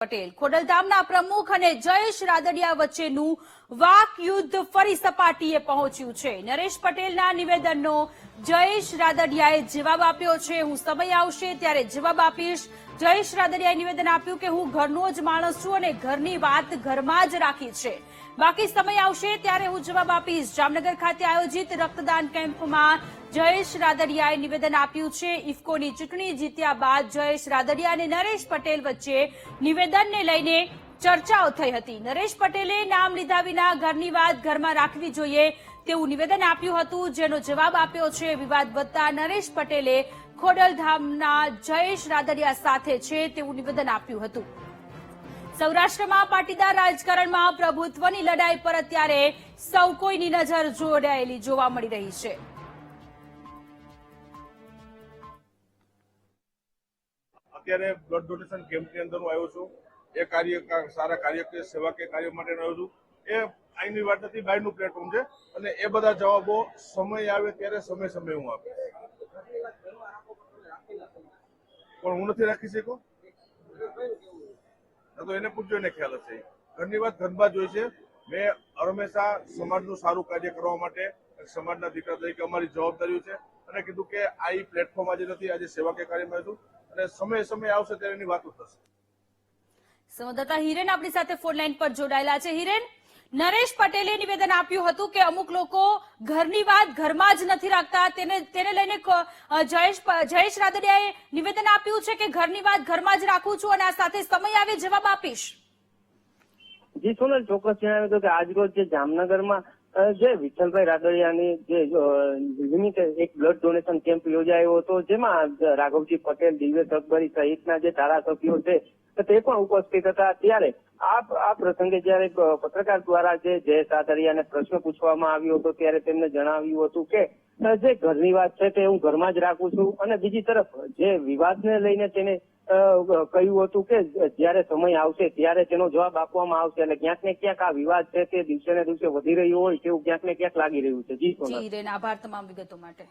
પટેલ ખોડલધામના પ્રમુખ અને જયેશ રાદડિયા વચ્ચેનું વાક યુદ્ધ ફરી સપાટીએ પહોંચ્યું છે। નરેશ પટેલના નિવેદનનો જયેશ રાદડિયાએ જવાબ આપ્યો છે। હું સમય આવશે ત્યારે જવાબ આપીશ। જયેશ રાદડિયાએ નિવેદન આપ્યું કે હું ઘરનો જ માણસ છું અને ઘરની વાત ઘરમાં જ રાખી છે, બાકી સમય આવશે ત્યારે હું જવાબ આપીશ। જામનગર ખાતે આયોજિત રક્તદાન કેમ્પમાં જયેશ રાદડિયાએ નિવેદન આપ્યું છે। ઇફકોની ચૂંટણી જીત્યા બાદ જયેશ રાદડિયા અને નરેશ પટેલ વચ્ચે નિવેદનને લઈને ચર્ચાઓ થઈ હતી। નરેશ પટેલે નામ લીધા વિના ઘરની વાત ઘરમાં રાખવી જોઈએ તેવું નિવેદન આપ્યું હતું, જેનો જવાબ આપ્યો છે। વિવાદ વધતા નરેશ પટેલે ખોડલધામના જયેશ રાદડિયા સાથે છે તેવું નિવેદન આપ્યું હતું। સૌરાષ્ટ્રમાં પાટીદાર રાજકારણમાં પ્રભુત્વની લડાઈ પર અત્યારે સૌ કોઈની નજર જોડાયેલી જોવા મળી રહી છે। અત્યારે બ્લડ ડોનેશન કેમ્પની અંદર હું આવ્યો છું। એ કાર્ય સારા કાર્ય સેવાકીય કાર્ય માટે આવ્યો છું। એ અહીંની વાત નથી, બહારનું પ્લેટફોર્મ છે અને એ બધા જવાબો સમય આવે ત્યારે સમય હું આપીશ, પણ હું નથી રાખી શક્યો તો એને પૂછજો, એને ખ્યાલ હશે। ઘરની વાત ઘરમાં જ હોય છે। મેં હંમેશા સમાજનું સારું કાર્ય કરવા માટે સમાજના દીકરા તરીકે અમારી જવાબદારી છે અને કીધું કે આ પ્લેટફોર્મ આજે નથી, આજે સેવાકીય કાર્યમાં છું અને સમય આવશે ત્યારે એની વાતો થશે। સંવાદદાતા હિરેન આપણી સાથે ફોન લાઈન પર જોડાયેલા છે। હિરેન, નરેશ પટેલે નિવેદન આપ્યું હતું કે અમુક લોકો ઘરની વાત ઘરમાં જ નથી રાખતા, તેને લઈને જયેશ રાદડિયાએ નિવેદન આપ્યું છે કે ઘરની વાત ઘરમાં જ રાખું છું અને આ સાથે સમય આવે જવાબ આપીશ। જી સોનલ, ચોક્કસ જણાવ્યું હતું કે આજરોજ જે જામનગરમાં જે વિઠ્ઠલભાઈ રાદડિયાની જે નિમિત્તે એક બ્લડ ડોનેશન કેમ્પ યોજાયો હતો, જેમાં રાઘવજી પટેલ, દિવ્યેશ અકબરી સહિતના જે ધારાસભ્યો છે તે પણ ઉપસ્થિત હતા। ત્યારે આ પ્રસંગે જયારે પત્રકાર દ્વારા જે જયેશ રાદડિયાને પ્રશ્ન પૂછવામાં આવ્યો હતો ત્યારે તેમને જણાવ્યું હતું કે જે ઘરની વાત છે તે હું ઘરમાં જ રાખું છું અને બીજી તરફ જે વિવાદને લઈને તેને કહ્યું હતું કે જયારે સમય આવશે ત્યારે તેનો જવાબ આપવામાં આવશે। એટલે ક્યાંક ને ક્યાંક આ વિવાદ છે તે દિવસે ને દિવસે વધી રહ્યો હોય તેવું ક્યાંક ને ક્યાંક લાગી રહ્યું છે। જી હિરેન, આભાર તમામ વિગતો માટે।